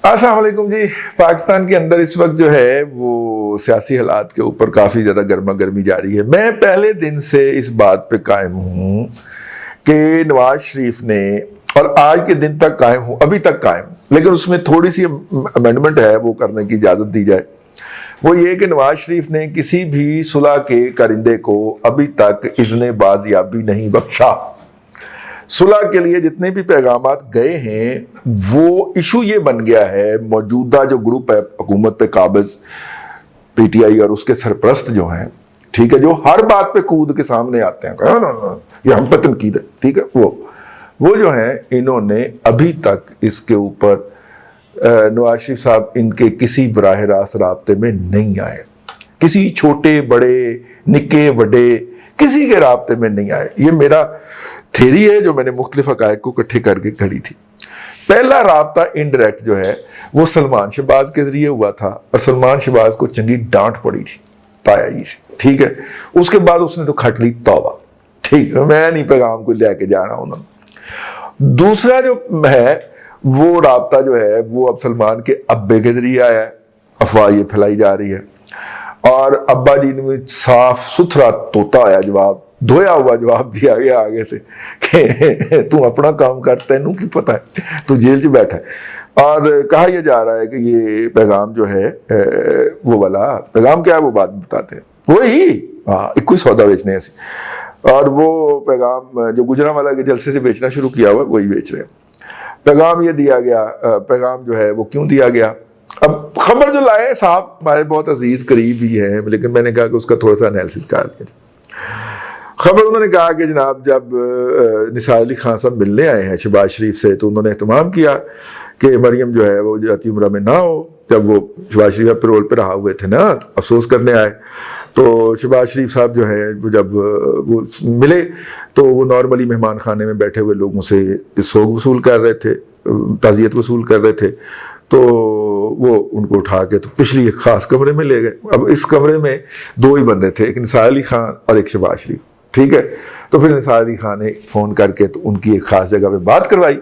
السلام علیکم جی. پاکستان کے اندر اس وقت جو ہے وہ سیاسی حالات کے اوپر کافی زیادہ گرما گرمی جاری ہے. میں پہلے دن سے اس بات پہ قائم ہوں کہ نواز شریف نے، اور آج کے دن تک قائم ہوں، ابھی تک قائم، لیکن اس میں تھوڑی سی امینڈمنٹ ہے، وہ کرنے کی اجازت دی جائے. وہ یہ کہ نواز شریف نے کسی بھی صلح کے کرندے کو ابھی تک اذن بازیابی نہیں بخشا. صلح کے لیے جتنے بھی پیغامات گئے ہیں وہ ایشو یہ بن گیا ہے، موجودہ جو گروپ ہے حکومت پہ قابض پی ٹی آئی اور اس کے سرپرست جو ہیں، ٹھیک ہے، جو ہر بات پہ کود کے سامنے آتے ہیں، یہ ہم پہ تنقید ہے، ٹھیک ہے، وہ جو ہیں انہوں نے ابھی تک اس کے اوپر نواز شریف صاحب ان کے کسی براہ راست رابطے میں نہیں آئے، کسی چھوٹے بڑے نکے وڈے کسی کے رابطے میں نہیں آئے. یہ میرا تھیری ہے جو میں نے مختلف حقائق کو اکٹھے کر کے کھڑی تھی. پہلا رابطہ انڈائریکٹ جو ہے وہ سلمان شہباز کے ذریعے ہوا تھا، اور سلمان شہباز کو چنگی ڈانٹ پڑی تھی تایا جی سے، ٹھیک ہے. اس کے بعد اس نے تو کھٹ لی توبہ، ٹھیک ہے، میں نہیں پیغام کو لے کے جانا انہوں نے. دوسرا جو ہے وہ رابطہ جو ہے وہ اب سلمان کے ابے کے ذریعے آیا ہے، افواہ یہ پھیلائی جا رہی ہے، اور ابا جی نے صاف ستھرا طوطا آیا جواب، دھویا ہوا جواب دیا گیا آگے سے کہ تو اپنا کام کر، تینوں کی پتہ ہے، تو جیل 'چ بیٹھا ہے. اور کہا یہ جا رہا ہے کہ یہ پیغام جو ہے وہ والا پیغام کیا ہے وہ بات بتاتے ہیں، وہی ایک سودا بیچنے ایسے، اور وہ پیغام جو گجرا والا کے جلسے سے بیچنا شروع کیا ہوا وہی بیچ رہے ہیں. پیغام یہ دیا گیا، پیغام جو ہے وہ کیوں دیا گیا؟ اب خبر جو لائے صاحب ہمارے بہت عزیز قریب ہی ہیں، لیکن میں نے کہا کہ اس کا تھوڑا سا انالیسس کر لیا. خبر انہوں نے کہا کہ جناب جب نثار علی خان صاحب ملنے آئے ہیں شہباز شریف سے تو انہوں نے اہتمام کیا کہ مریم جو ہے وہ جاتی عمرہ میں نہ ہو. جب وہ شہباز شریف پیرول پہ رہا ہوئے تھے نا، تو افسوس کرنے آئے، تو شہباز شریف صاحب جو ہیں وہ جب وہ ملے تو وہ نارملی مہمان خانے میں بیٹھے ہوئے لوگوں سے سوگ وصول کر رہے تھے، تعزیت وصول کر رہے تھے. تو وہ ان کو اٹھا کے تو پچھلی ایک خاص کمرے میں لے گئے. اب اس کمرے میں دو ہی بندے تھے، ایک نثار علی خان اور ایک شہباز شریف، ٹھیک ہے. تو پھر نثار علی خان نے فون کر کے تو ان کی ایک خاص جگہ پہ بات کروائی،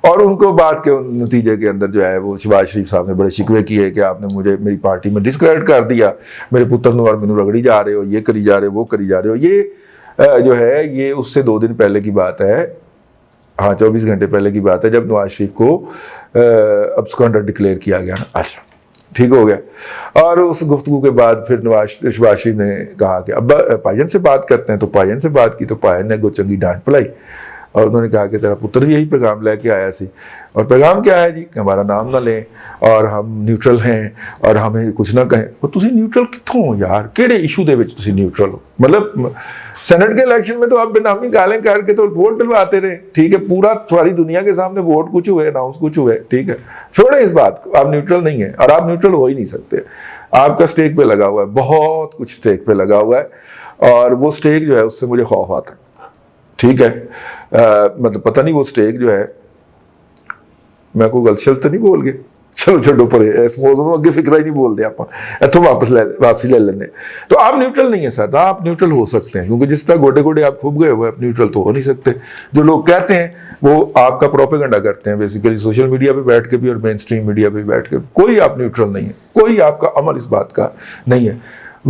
اور ان کو بات کے نتیجے کے اندر جو ہے وہ شہباز شریف صاحب نے بڑے شکوے کیے کہ آپ نے مجھے میری پارٹی میں ڈسکریڈٹ کر دیا، میرے پتر نو اور مینو رگڑی جا رہے ہو، یہ کری جا رہے ہو، وہ کری جا رہے ہو. یہ جو ہے یہ اس سے 2 دن پہلے کی بات ہے، 24 گھنٹے پہلے کی بات ہے، جب نواز شریف کو ابسکانڈر ڈکلیئر کیا گیا. اچھا ٹھیک ہو گیا. اور اس گفتگو کے بعد پھر شہباز شریف نے کہا کہ ابا پائین سے بات کرتے ہیں، تو پائین سے بات کی تو پائین نے گو چنگی ڈانٹ پلائی، اور انہوں نے کہا کہ تیرا پتر یہی پیغام لے کے آیا سی، اور پیغام کیا ہے جی کہ ہمارا نام نہ لیں اور ہم نیوٹرل ہیں اور ہمیں کچھ نہ کہیں. اور تسی نیوٹرل کتوں ہو یار؟ کیڑے ایشو دے وچ تسی نیوٹرل ہو؟ مطلب سینٹ کے الیکشن میں تو آپ بے نامی گالیں کر کے تو ووٹ ڈلواتے رہے، ٹھیک ہے، پورا ساری دنیا کے سامنے ووٹ کچھ ہوئے، اناؤنس کچھ ہوئے، ٹھیک ہے، چھوڑیں اس بات کو. آپ نیوٹرل نہیں ہیں، اور آپ نیوٹرل ہو ہی نہیں سکتے. آپ کا سٹیک پہ لگا ہوا ہے، بہت کچھ سٹیک پہ لگا ہوا ہے، اور وہ سٹیک جو ہے اس سے مجھے خوف آتا ہے، ٹھیک ہے. مطلب پتہ نہیں وہ سٹیک جو ہے، میں کوئی غلط شلط نہیں بول گئے، چلو چھڈو پرے اس موضوع میں، اگے فکرہ ہی نہیں بول دیا آپ اتوں واپسی لے لینے. تو آپ نیوٹرل نہیں ہیں سر، آپ نیوٹرل ہو سکتے ہیں، کیونکہ جس طرح گوڈے گوڈے آپ کھوب گئے ہوئے آپ نیوٹرل تو ہو نہیں سکتے. جو لوگ کہتے ہیں وہ آپ کا پروپیگنڈا کرتے ہیں بیسیکلی، سوشل میڈیا پہ بیٹھ کے بھی اور مین اسٹریم میڈیا پہ بھی بیٹھ کے. کوئی آپ نیوٹرل نہیں ہے، کوئی آپ کا عمل اس بات کا نہیں ہے.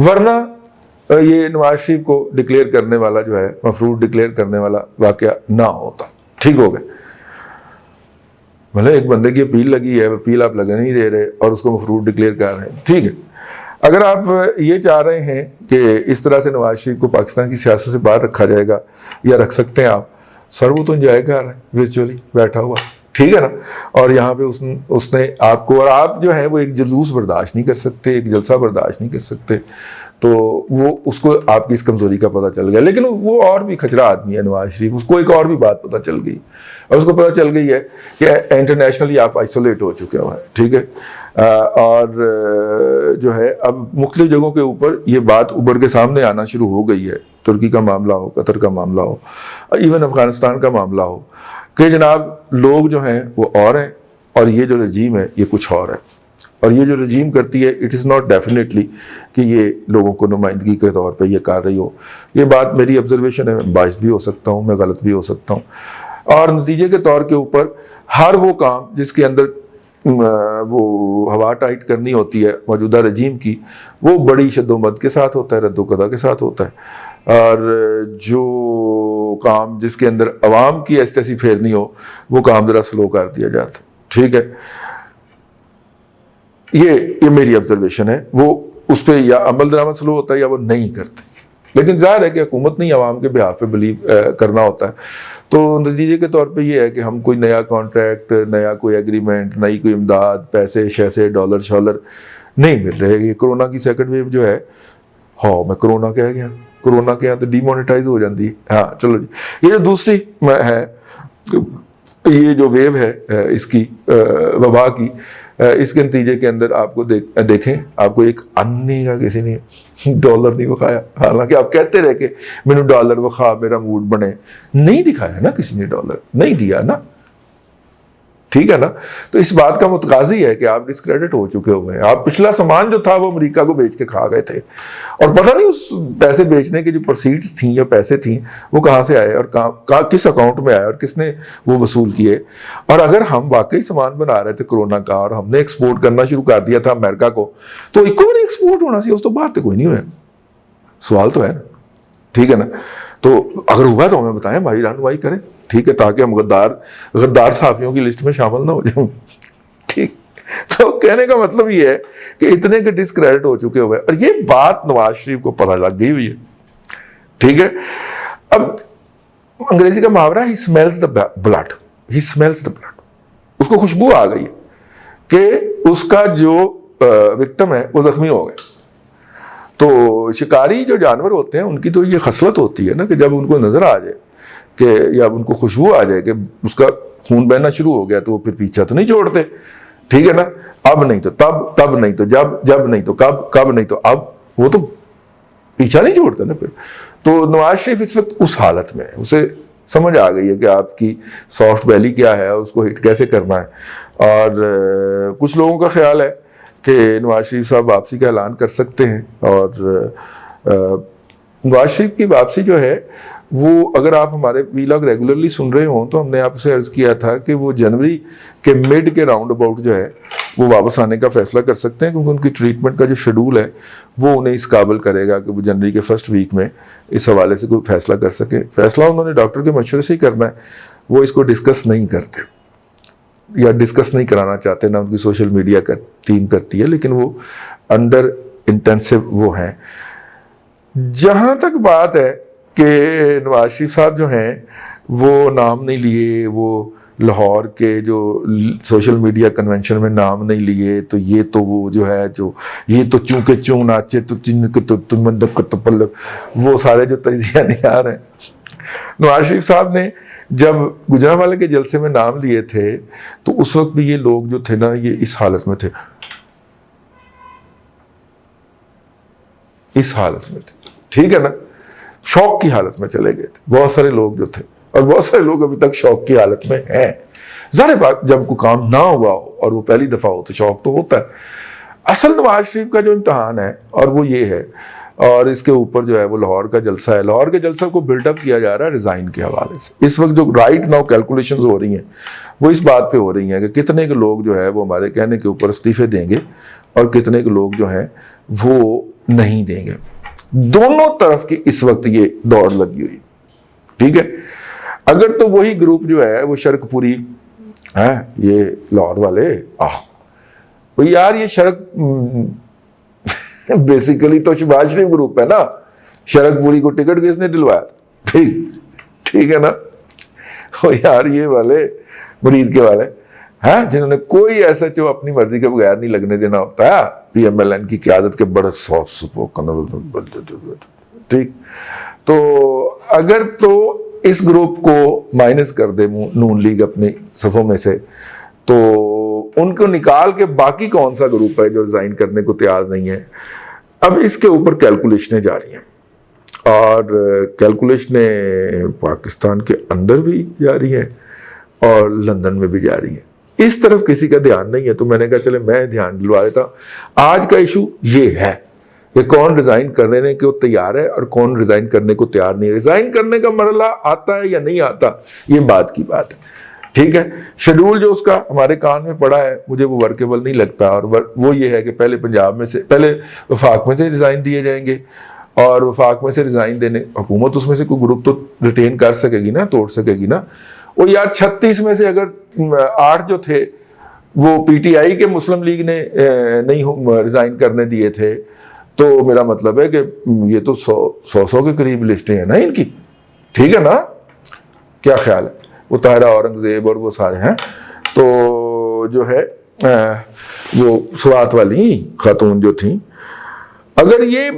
ورنہ یہ نواز شریف کو ڈکلیئر کرنے والا جو ہے، مفروض ڈکلیئر کرنے والا واقعہ نہ ہوتا. ٹھیک ہو گئے، مطلب ایک بندے کی اپیل لگی ہے، اپیل آپ لگنے نہیں دے رہے اور اس کو مفروض ڈکلیئر کر رہے ہیں، ٹھیک ہے. اگر آپ یہ چاہ رہے ہیں کہ اس طرح سے نواز شریف کو پاکستان کی سیاست سے باہر رکھا جائے گا یا رکھ سکتے ہیں آپ، سر وہ تو انجوائے کر رہے ہیں ورچولی بیٹھا ہوا، ٹھیک ہے نا. اور یہاں پہ اس نے آپ کو، اور آپ جو ہیں وہ ایک جلوس برداشت نہیں کر سکتے، ایک جلسہ برداشت نہیں کر سکتے، تو وہ اس کو آپ کی اس کمزوری کا پتہ چل گیا. لیکن وہ اور بھی کھچرا آدمی ہے نواز شریف، اس کو ایک اور بھی بات پتہ چل گئی، اور اس کو پتہ چل گئی ہے کہ انٹرنیشنلی آپ آئسولیٹ ہو چکے ہوئے ہیں، ٹھیک ہے. اور جو ہے اب مختلف جگہوں کے اوپر یہ بات ابھر کے سامنے آنا شروع ہو گئی ہے، ترکی کا معاملہ ہو، قطر کا معاملہ ہو، ایون افغانستان کا معاملہ ہو، کہ جناب لوگ جو ہیں وہ اور ہیں، اور یہ جو رجیم ہے یہ کچھ اور ہے. اور یہ جو رجیم کرتی ہے اٹ از ناٹ ڈیفینیٹلی کہ یہ لوگوں کو نمائندگی کے طور پہ یہ کر رہی ہو. یہ بات میری آبزرویشن ہے، میں باعث بھی ہو سکتا ہوں، میں غلط بھی ہو سکتا ہوں. اور نتیجے کے طور کے اوپر ہر وہ کام جس کے اندر وہ ہوا ٹائٹ کرنی ہوتی ہے موجودہ رجیم کی، وہ بڑی شد و مد کے ساتھ ہوتا ہے، رد و قدا کے ساتھ ہوتا ہے، اور جو کام جس کے اندر عوام کی ایسی تیسی پھیرنی ہو وہ کام ذرا سلو کر دیا جاتا ہے. ٹھیک ہے، یہ میری آبزرویشن ہے. وہ اس پہ یا عمل درآمد سلو ہوتا ہے یا وہ نہیں کرتے، لیکن ظاہر ہے کہ حکومت نہیں عوام کے بہاف پہ بلیو کرنا ہوتا ہے. تو نتیجے کے طور پہ یہ ہے کہ ہم کوئی نیا کانٹریکٹ، نیا کوئی ایگریمنٹ، نئی کوئی امداد، پیسے شیسے ڈالر شالر نہیں مل رہے. یہ کرونا کی سیکنڈ ویو جو ہے، ہاں میں کرونا کہہ گیا، کرونا کے یہاں تو ڈی مونیٹائز ہو جاتی ہے. ہاں چلو جی، یہ جو دوسری ہے، یہ جو ویو ہے اس کی وبا کی، اس کے نتیجے کے اندر آپ کو دیکھیں، آپ کو ایک انی کا کسی نے ڈالر نہیں بخایا، حالانکہ آپ کہتے رہے کہ مینو ڈالر بخا میرا موڈ بنے، نہیں دکھایا نا کسی نے، ڈالر نہیں دیا نا. ٹھیک ہے نا. تو اس بات کا متقاضی ہے کہ آپ ڈسکریڈٹ ہو چکے ہوئے ہیں. آپ پچھلا سامان جو تھا وہ امریکہ کو بیچ کے کھا گئے تھے، اور پتہ نہیں اس پیسے بیچنے کی جو پروسیڈز تھیں یا پیسے تھیں وہ کہاں سے آئے اور کس اکاؤنٹ میں آئے اور کس نے وہ وصول کیے. اور اگر ہم واقعی سامان بنا رہے تھے کرونا کا اور ہم نے ایکسپورٹ کرنا شروع کر دیا تھا امریکہ کو، تو ایک کو بھی نہیں ایکسپورٹ ہونا سی، اس تو بات تو کوئی نہیں ہوا. سوال تو ہے نا. ٹھیک ہے نا. تو اگر ہوا تو ہمیں بتائیں، ہماری رہنمائی کریں. ٹھیک ہے، تاکہ ہم غدار صحافیوں کی لسٹ میں شامل نہ ہو جائیں. ٹھیک. تو کہنے کا مطلب یہ ہے کہ اتنے کے ڈسکریڈٹ ہو چکے ہوئے، اور یہ بات نواز شریف کو پتہ لگ گئی ہوئی ہے. ٹھیک ہے. اب انگریزی کا محاورہ he smells the blood, he smells the blood, اس کو خوشبو آ گئی کہ اس کا جو وکٹم ہے وہ زخمی ہو گئے. تو شکاری جو جانور ہوتے ہیں ان کی تو یہ خصلت ہوتی ہے نا کہ جب ان کو نظر آ جائے کہ یا ان کو خوشبو آ جائے کہ اس کا خون بہنا شروع ہو گیا تو وہ پھر پیچھا تو نہیں چھوڑتے. ٹھیک ہے نا. اب نہیں تو تب، تب نہیں تو جب، جب نہیں تو کب، کب نہیں تو اب، وہ تو پیچھا نہیں چھوڑتے نا پھر. تو نواز شریف اس وقت اس حالت میں ہے، اسے سمجھ آ گئی ہے کہ آپ کی سافٹ بیلی کیا ہے، اس کو ہٹ کیسے کرنا ہے. اور کچھ لوگوں کا خیال ہے کہ نواز شریف صاحب واپسی کا اعلان کر سکتے ہیں. اور نواز شریف کی واپسی جو ہے وہ، اگر آپ ہمارے ویلاگ ریگولرلی سن رہے ہوں تو ہم نے آپ سے عرض کیا تھا کہ وہ جنوری کے مڈ کے راؤنڈ اباؤٹ جو ہے وہ واپس آنے کا فیصلہ کر سکتے ہیں، کیونکہ ان کی ٹریٹمنٹ کا جو شیڈول ہے وہ انہیں اس قابل کرے گا کہ وہ جنوری کے فرسٹ ویک میں اس حوالے سے کوئی فیصلہ کر سکے. فیصلہ انہوں نے ڈاکٹر کے مشورے سے ہی کرنا ہے، وہ اس کو ڈسکس نہیں کرتے یا ڈسکس نہیں کرانا چاہتے، نہ ان کی سوشل میڈیا کا ٹیم کرتی ہے، لیکن وہ انڈر انٹینسو وہ ہیں. جہاں تک بات ہے کہ نواز شریف صاحب جو ہیں وہ نام نہیں لیے، وہ لاہور کے جو سوشل میڈیا کنونشن میں نام نہیں لیے، تو یہ تو وہ جو ہے جو یہ تو چونکہ چوں ناچے تو وہ سارے جو تجزیہ نگار ہیں. نواز شریف صاحب نے جب گجرانوالے کے جلسے میں نام لیے تھے تو اس وقت بھی یہ لوگ جو تھے نا یہ اس حالت میں تھے، اس حالت میں تھے. ٹھیک ہے نا. شوق کی حالت میں چلے گئے تھے بہت سارے لوگ جو تھے، اور بہت سارے لوگ ابھی تک شوق کی حالت میں ہیں. ظاہر بات جب کوئی کام نہ ہوا ہو اور وہ پہلی دفعہ ہو تو شوق تو ہوتا ہے. اصل نواز شریف کا جو امتحان ہے اور وہ یہ ہے، اور اس کے اوپر جو ہے وہ لاہور کا جلسہ ہے. لاہور کے جلسہ کو بلڈ اپ کیا جا رہا ہے ریزائن کے حوالے سے. اس وقت جو رائٹ ناؤ کیلکولیشنز ہو رہی ہیں وہ اس بات پہ ہو رہی ہیں کہ کتنے کے لوگ جو ہے وہ ہمارے کہنے کے اوپر استعفے دیں گے اور کتنے کے لوگ جو ہیں وہ نہیں دیں گے. دونوں طرف کی اس وقت یہ دوڑ لگی ہوئی. ٹھیک ہے. اگر تو وہی گروپ جو ہے وہ شرک پوری ہے، یہ لاہور والے یار یہ شرک بیسیکلی تو شہباز شریف گروپ ہے نا. شرک پوری کو ٹکٹ کس نے دلوایا؟ ٹھیک ہے نا. یار یہ والے مرید کے والے ہیں جنہوں نے کوئی ایسا جو اپنی مرضی کے بغیر نہیں لگنے دینا ہوتا ہے، پی ایم ایل این کی قیادت کے بڑے سافٹ سپوکن. ٹھیک. تو اگر تو اس گروپ کو مائنس کر دے نون لیگ اپنی صفوں میں سے، تو ان کو نکال کے باقی کون سا گروپ ہے جو ریزائن کرنے کو تیار نہیں ہے. اب اس کے اوپر کیلکولیشنیں جاری ہیں، اور کیلکولیشنیں پاکستان کے اندر بھی جاری ہیں اور لندن میں بھی جاری ہیں. اس طرف کسی کا دھیان نہیں ہے، تو میں نے کہا چلے میں دھیان دلوا دیتا ہوں. آج کا ایشو یہ ہے کہ کون ریزائن کرنے کو تیار ہے اور کون ریزائن کرنے کو تیار نہیں ہے. ریزائن کرنے کا مرحلہ آتا ہے یا نہیں آتا، یہ بات کی بات ہے. ٹھیک ہے. شیڈول جو اس کا ہمارے کان میں پڑا ہے مجھے وہ ورکیبل نہیں لگتا, اور وہ یہ ہے کہ پہلے پنجاب میں سے, پہلے وفاق میں سے ریزائن دیے جائیں گے, اور وفاق میں سے ریزائن دینے, حکومت اس میں سے کوئی گروپ تو ریٹین کر سکے گی نا, توڑ سکے گی نا. وہ یار 36 میں سے اگر 8 جو تھے وہ پی ٹی آئی کے مسلم لیگ نے نہیں ریزائن کرنے دیے تھے, تو میرا مطلب ہے کہ یہ تو 100 کے قریب لسٹیں ہیں نا ان کی. ٹھیک ہے نا, کیا خیال ہے؟ وہ طاہرہ اورنگزیب اور وہ سارے ہیں. تو جو ہے وہ سوات والی خاتون جو تھیں, اگر یہ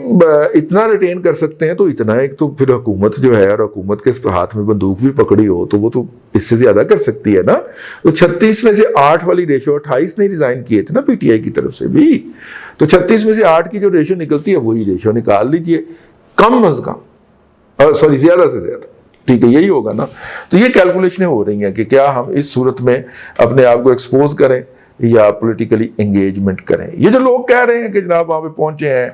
اتنا ریٹین کر سکتے ہیں تو اتنا, ایک تو پھر حکومت جو ہے, اور حکومت کے ہاتھ میں بندوق بھی پکڑی ہو تو وہ تو اس سے زیادہ کر سکتی ہے نا. تو 36 میں سے 8 والی ریشو, 28 نہیں ریزائن کیے تھے نا پی ٹی آئی کی طرف سے بھی, تو 36 میں سے 8 کی جو ریشو نکلتی ہے وہی ریشو نکال لیجئے, کم از کم, سوری زیادہ سے زیادہ. ٹھیک ہے, یہی ہوگا نا. تو یہ کیلکولیشنیں ہو رہی ہیں کہ کیا ہم اس صورت میں اپنے آپ کو ایکسپوز کریں یا پولیٹیکلی انگیجمنٹ کریں. یہ جو لوگ کہہ رہے ہیں کہ جناب وہاں پہ پہنچے ہیں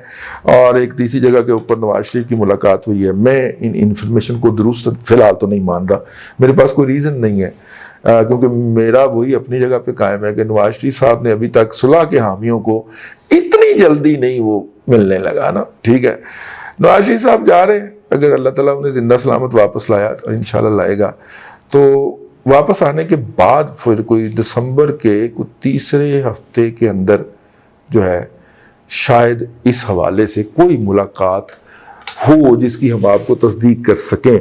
اور ایک تیسری جگہ کے اوپر نواز شریف کی ملاقات ہوئی ہے, میں ان انفارمیشن کو درست فی الحال تو نہیں مان رہا, میرے پاس کوئی ریزن نہیں ہے, کیونکہ میرا وہی اپنی جگہ پہ قائم ہے کہ نواز شریف صاحب نے ابھی تک صلح کے حامیوں کو اتنی جلدی نہیں وہ ملنے لگا نا. ٹھیک ہے, نواز شریف صاحب جا رہے ہیں, اگر اللہ تعالیٰ انہیں زندہ سلامت واپس لایا اور انشاءاللہ لائے گا, تو واپس آنے کے بعد پھر کوئی دسمبر کے کوئی تیسرے ہفتے کے اندر جو ہے شاید اس حوالے سے کوئی ملاقات ہو جس کی ہم آپ کو تصدیق کر سکیں.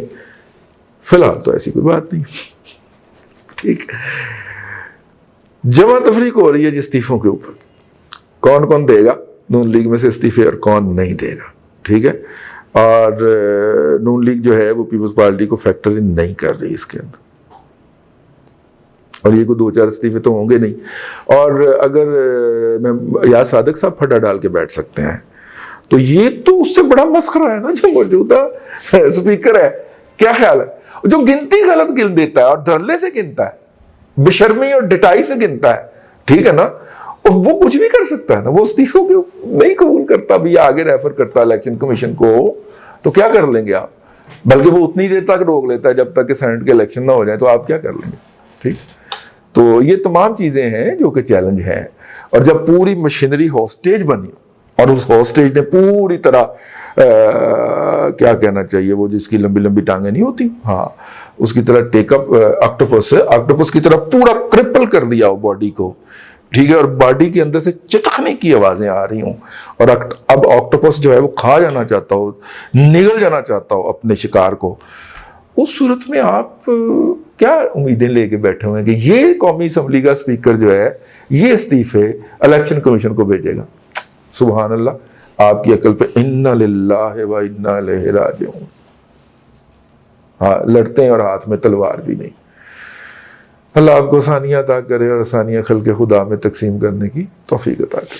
فی الحال تو ایسی کوئی بات نہیں. ٹھیک, جمع تفریق ہو رہی ہے جی استعفوں کے اوپر, کون کون دے گا نون لیگ میں سے استعفے اور کون نہیں دے گا. ٹھیک ہے, اور نون لیگ جو ہے وہ پیپلز پارٹی کو فیکٹر ان نہیں کر رہی اس کے اندر, اور یہ کوئی 2-4 استعفے تو ہوں گے نہیں. اور اگر میں یا صادق صاحب پھٹا ڈال کے بیٹھ سکتے ہیں, تو یہ تو اس سے بڑا مسخرہ ہے نا جو موجودہ اسپیکر ہے. کیا خیال ہے, جو گنتی غلط گن دیتا ہے اور دھڑلے سے گنتا ہے, بشرمی اور ڈٹائی سے گنتا ہے, ٹھیک ہے نا, اور وہ کچھ بھی کر سکتا ہے نا. وہ استعفوں کو نہیں قبول کرتا بھی, آگے ریفر کرتا الیکشن کمیشن کو, تو کیا کر لیں گے آپ؟ بلکہ وہ اتنی دیر تک روک لیتا ہے جب تک کہ سینٹ کے الیکشن نہ ہو جائیں, تو آپ کیا کر لیں گے؟ ٹھیک, تو یہ تمام چیزیں ہیں جو کہ چیلنج ہیں. اور جب پوری مشینری ہاسٹیج بنی اور اس ہاسٹیج نے پوری طرح کیا کہنا چاہیے, وہ جس کی لمبی لمبی ٹانگیں نہیں ہوتی, ہاں, اس کی طرح ٹیک اپ آکٹوپس کی طرح پورا کرپل کر دیا ہو باڈی کو. ٹھیک ہے, اور باڈی کے اندر سے چٹکنے کی آوازیں آ رہی ہوں, اور اب آکٹوپس جو ہے وہ کھا جانا چاہتا ہو, نگل جانا چاہتا ہو اپنے شکار کو. اس صورت میں آپ کیا امیدیں لے کے بیٹھے ہوئے ہیں کہ یہ قومی اسمبلی کا اسپیکر جو ہے یہ استعفے الیکشن کمیشن کو بھیجے گا؟ سبحان اللہ, آپ کی عقل پہ انا للہ و انا الیہ راجعون. ہاں, لڑتے ہیں اور ہاتھ میں تلوار بھی نہیں. اللہ آپ کو آسانیاں عطا کرے اور آسانیاں خلق خدا میں تقسیم کرنے کی توفیق عطا کرے.